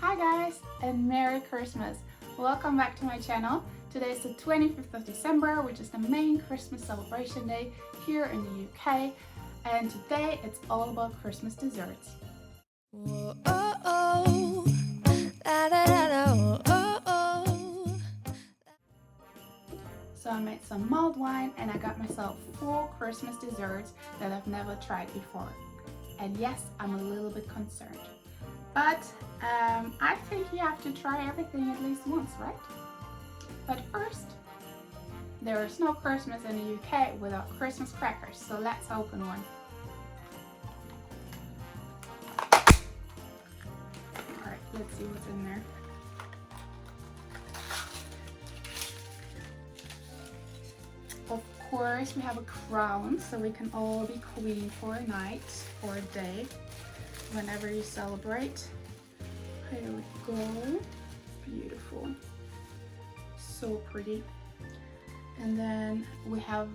Hi guys, and Merry Christmas! Welcome back to my channel. Today is the 25th of December, which is the main Christmas celebration day here in the UK. And today it's all about Christmas desserts. Whoa, oh, oh. Da, da, da, da, oh, oh, oh. So I made some mulled wine and I got myself 4 Christmas desserts that I've never tried before. And yes, I'm a little bit concerned. But I think you have to try everything at least once, right? But first, there is no Christmas in the UK without Christmas crackers, so let's open one. Alright, let's see what's in there. Of course, we have a crown, so we can all be queen for a night or a day, whenever you celebrate. Here we go. Beautiful. So pretty. And then we have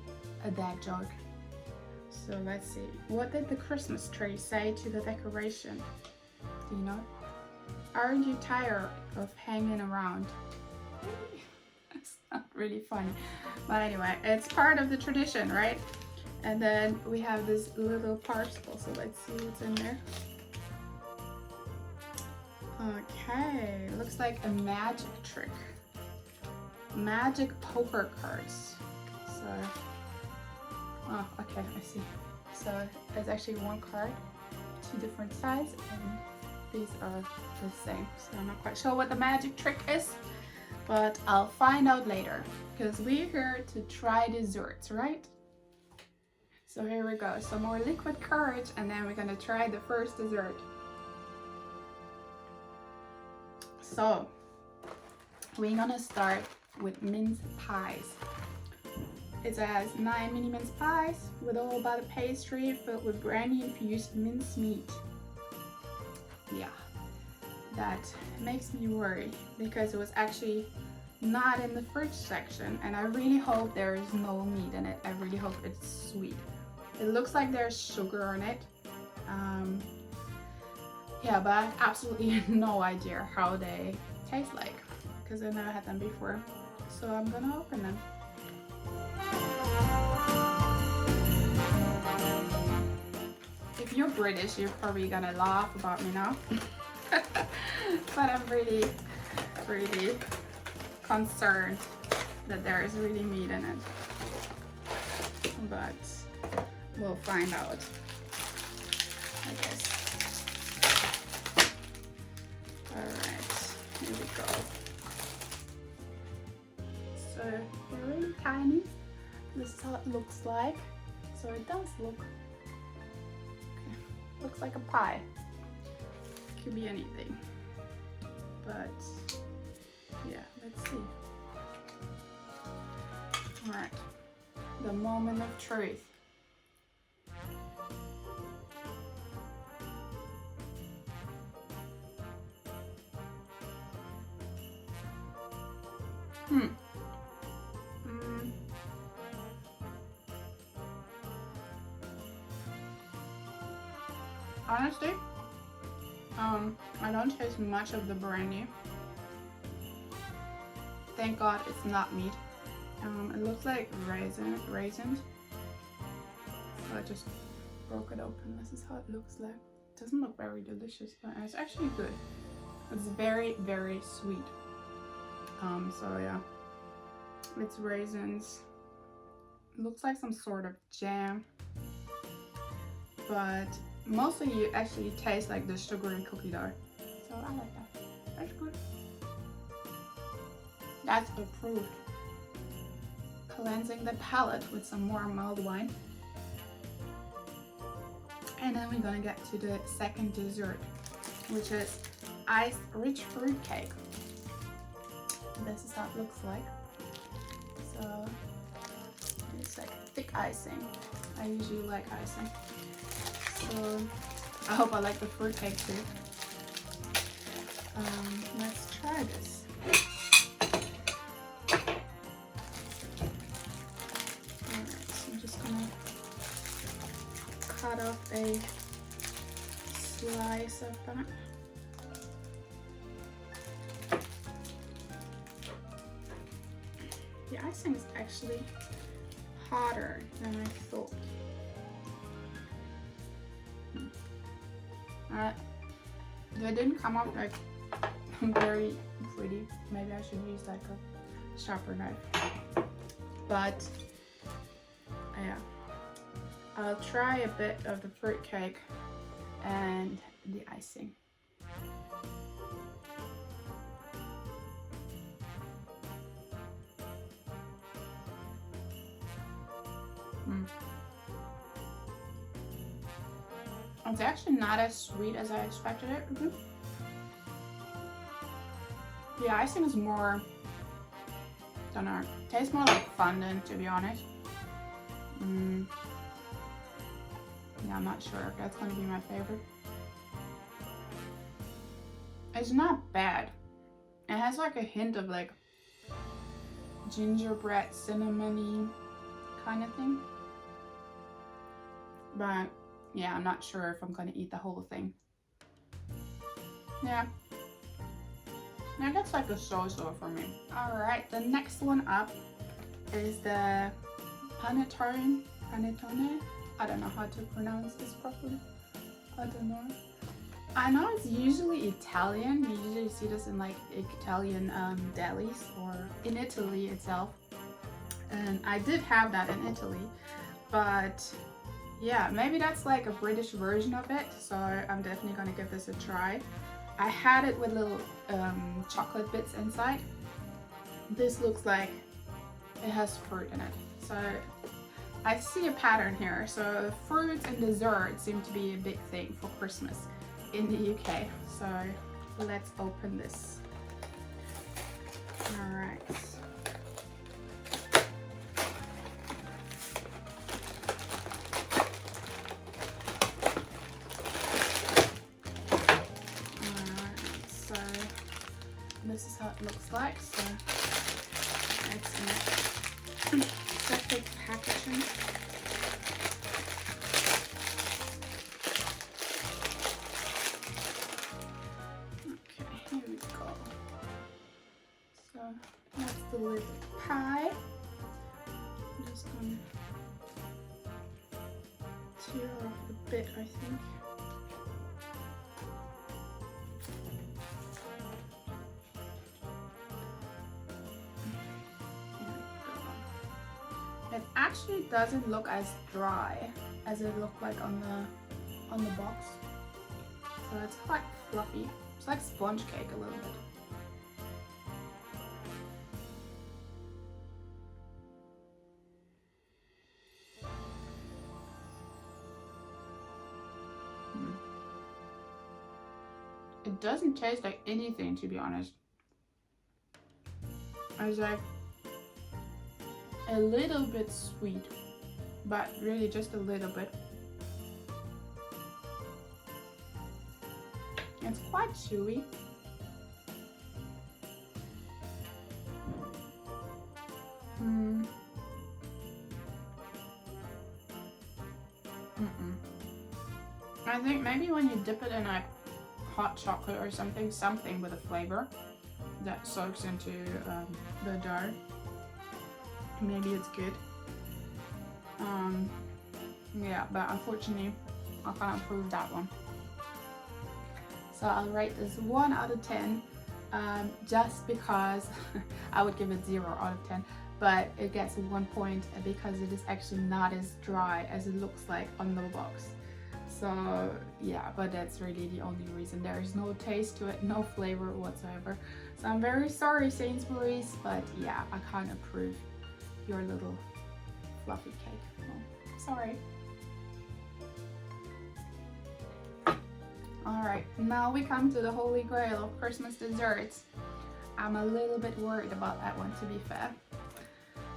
a dad joke. So let's see. What did the Christmas tree say to the decoration? Do you know? Aren't you tired of hanging around? It's not really funny. But anyway, it's part of the tradition, right? And then we have this little parcel. So let's see what's in there. Okay, looks like a magic trick. Magic poker cards. So, oh, okay, I see. So there's actually one card, 2 different sides, and these are the same. So I'm not quite sure what the magic trick is, but I'll find out later, because we're here to try desserts, right? So here we go, some more liquid courage, and then we're gonna try the first dessert. So, we're gonna start with mince pies. It has 9 mini mince pies with all butter pastry filled with brandy infused mince meat. Yeah, that makes me worry because it was actually not in the fridge section, and I really hope there is no meat in it. I really hope it's sweet. It looks like there's sugar on it. Yeah, but I have absolutely no idea how they taste like because I've never had them before. So I'm gonna open them. If you're British, you're probably gonna laugh about me now. But I'm really concerned that there is really meat in it. But we'll find out, I guess. Alright, here we go. So they're really tiny. This is how it looks like. So it does look, looks like a pie. Could be anything. But yeah, let's see. Alright, the moment of truth. Honestly, I don't taste much of the brandy. Thank God it's not meat. It looks like raisins. So I just broke it open. This is how it looks like. It doesn't look very delicious, but it's actually good. It's very, very sweet. So yeah, it's raisins. It looks like some sort of jam, but mostly you actually taste like the sugary cookie dough. So I like that. That's good. That's approved. Cleansing the palate with some more mulled wine. And then we're gonna get to the second dessert, which is iced rich fruit cake. This is how it looks like. So it's like thick icing. I usually like icing. So I hope I like the fruit cake too. Let's try this. Alright, so I'm just gonna cut off a slice of that. The icing is actually hotter than I thought. They didn't come out like very pretty. Maybe I should use like a sharper knife. But yeah, I'll try a bit of the fruit cake and the icing. It's actually not as sweet as I expected it to be. The icing is more, don't know, tastes more like fondant, to be honest. Yeah, I'm not sure if that's gonna be my favorite. It's not bad. It has like a hint of like gingerbread, cinnamony kind of thing. But yeah, I'm not sure if I'm gonna eat the whole thing. Yeah, that's like a so-so for me. Alright, the next one up is the Planetarium. Panettone? I don't know how to pronounce this properly. I don't know. I know it's usually Italian. You usually see this in like Italian delis or in Italy itself. And I did have that in Italy, but yeah, maybe that's like a British version of it, so I'm definitely gonna give this a try. I had it with little chocolate bits inside. This looks like it has fruit in it, so I see a pattern here. So fruits and desserts seem to be a big thing for Christmas in the UK, so let's open this. All right. This is how it looks like, so it's in a separate packaging. Okay, here we go. So that's the little pie. I'm just gonna tear off a bit, I think. It actually doesn't look as dry as it looked like on the box. So it's quite fluffy. It's like sponge cake a little bit. It doesn't taste like anything, to be honest. It's like a little bit sweet, but really just a little bit. It's quite chewy. I think maybe when you dip it in like hot chocolate or something with a flavor that soaks into the dough, maybe it's good. Yeah, but unfortunately I can't approve that one. So I'll rate this 1 out of 10, just because I would give it 0 out of 10, but it gets 1 point because it is actually not as dry as it looks like on the box. So yeah, but that's really the only reason. There is no taste to it, no flavor whatsoever. So I'm very sorry, Sainsbury's, but yeah, I can't approve your little fluffy cake. Oh, sorry. Alright, now we come to the holy grail of Christmas desserts. I'm a little bit worried about that one, to be fair.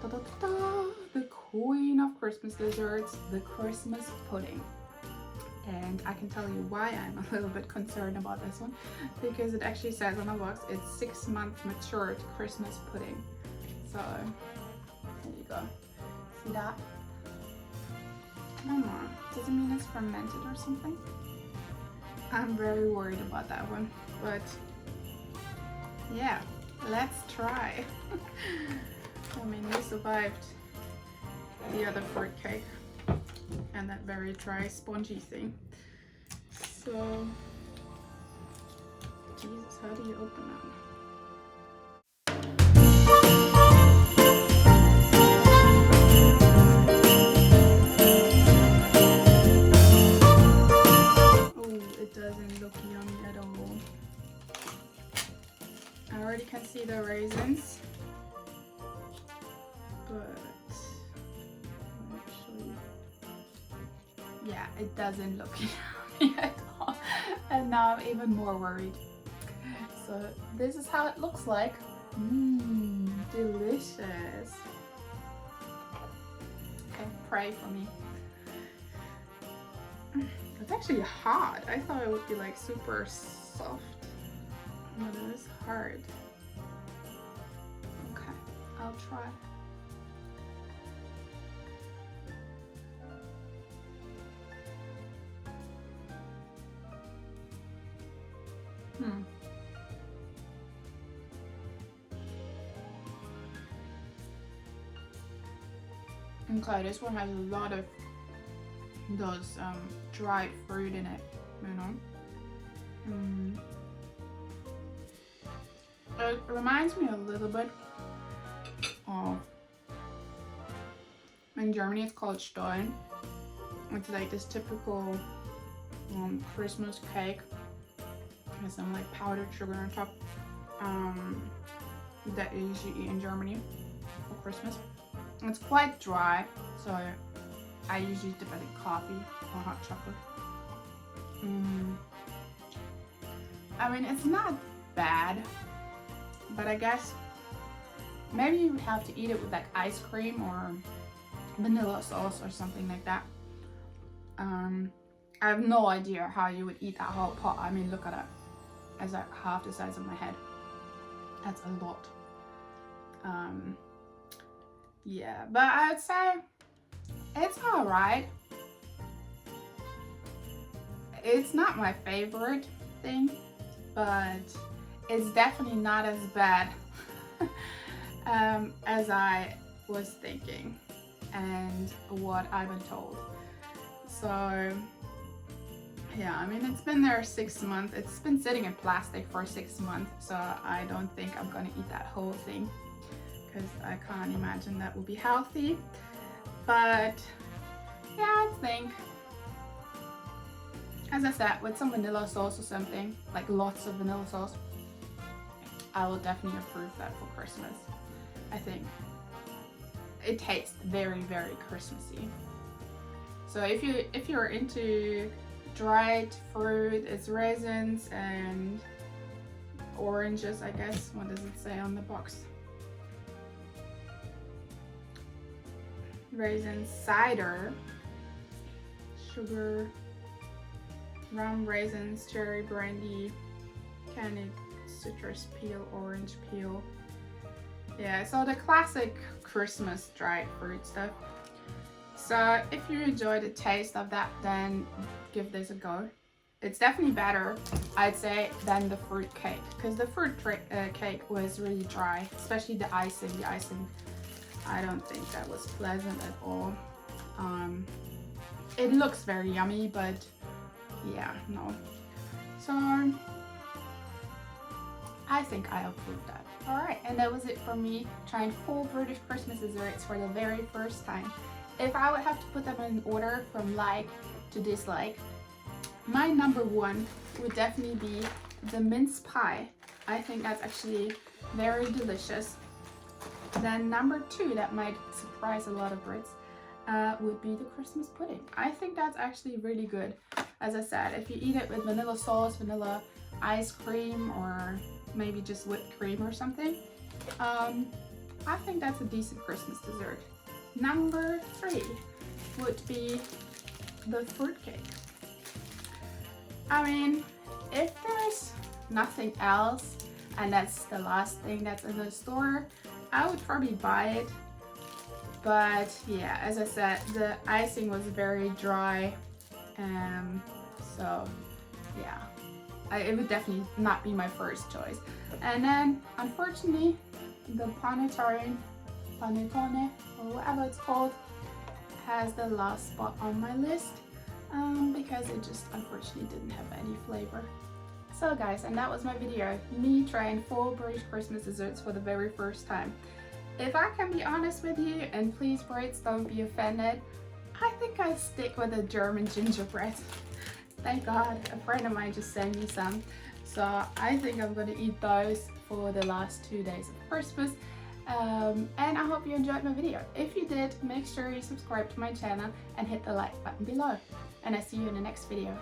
Da-da-da-da, the queen of Christmas desserts, the Christmas pudding. And I can tell you why I'm a little bit concerned about this one, because it actually says on the box it's 6 months matured Christmas pudding. So there you go. See that? No more. Does it mean it's fermented or something? I'm very worried about that one, but yeah, let's try. I mean, we survived the other fruit cake and that very dry, spongy thing. So, Jesus, how do you open that? It doesn't look yummy at all. I already can see the raisins, but actually, yeah, it doesn't look yummy at all. And now I'm even more worried. So this is how it looks like. Delicious. Okay, pray for me. It's actually hard. I thought it would be like super soft, but it is hard. Okay, I'll try. Okay, this one has a lot of those dried fruit in it, you know. It reminds me a little bit of, in Germany it's called Stollen. It's like this typical Christmas cake with some like powdered sugar on top that you usually eat in Germany for Christmas. It's quite dry, so I usually dip it in coffee or hot chocolate. I mean, it's not bad, but I guess maybe you would have to eat it with like ice cream or vanilla sauce or something like that. I have no idea how you would eat that whole pot. I mean, look at it. It's like half the size of my head. That's a lot. Yeah, but I'd say it's alright. It's not my favorite thing, but it's definitely not as bad as I was thinking and what I've been told. So yeah, I mean, it's been there 6 months. It's been sitting in plastic for 6 months, so I don't think I'm gonna eat that whole thing because I can't imagine that would be healthy. But yeah, I think, as I said, with some vanilla sauce or something, like lots of vanilla sauce, I will definitely approve that for Christmas. I think it tastes very, very Christmassy. So if you're into dried fruit, it's raisins and oranges, I guess. What does it say on the box? Raisins, cider, sugar, rum, raisins, cherry brandy, candied citrus peel, orange peel. Yeah, so the classic Christmas dried fruit stuff. So if you enjoy the taste of that, then give this a go. It's definitely better, I'd say, than the fruit cake, because the fruit cake was really dry, especially the icing. The icing, I don't think that was pleasant at all. It looks very yummy, but yeah, no. So I think I approve that. Alright, and that was it for me trying 4 British Christmas desserts for the very first time. If I would have to put them in order from like to dislike, my number 1 would definitely be the mince pie. I think that's actually very delicious. Then number 2, that might surprise a lot of Brits, would be the Christmas pudding. I think that's actually really good. As I said, if you eat it with vanilla sauce, vanilla ice cream, or maybe just whipped cream or something, I think that's a decent Christmas dessert. Number 3 would be the fruitcake. I mean, if there's nothing else and that's the last thing that's in the store, I would probably buy it. But yeah, as I said, the icing was very dry, so yeah, it would definitely not be my first choice. And then unfortunately, the Planetarium panettone or whatever it's called has the last spot on my list because it just unfortunately didn't have any flavor. So guys, and that was my video, me trying 4 British Christmas desserts for the very first time. If I can be honest with you, and please Brits don't be offended, I think I stick with a German gingerbread. Thank God, a friend of mine just sent me some. So I think I'm gonna eat those for the last 2 days of Christmas. And I hope you enjoyed my video. If you did, make sure you subscribe to my channel and hit the like button below. And I see you in the next video.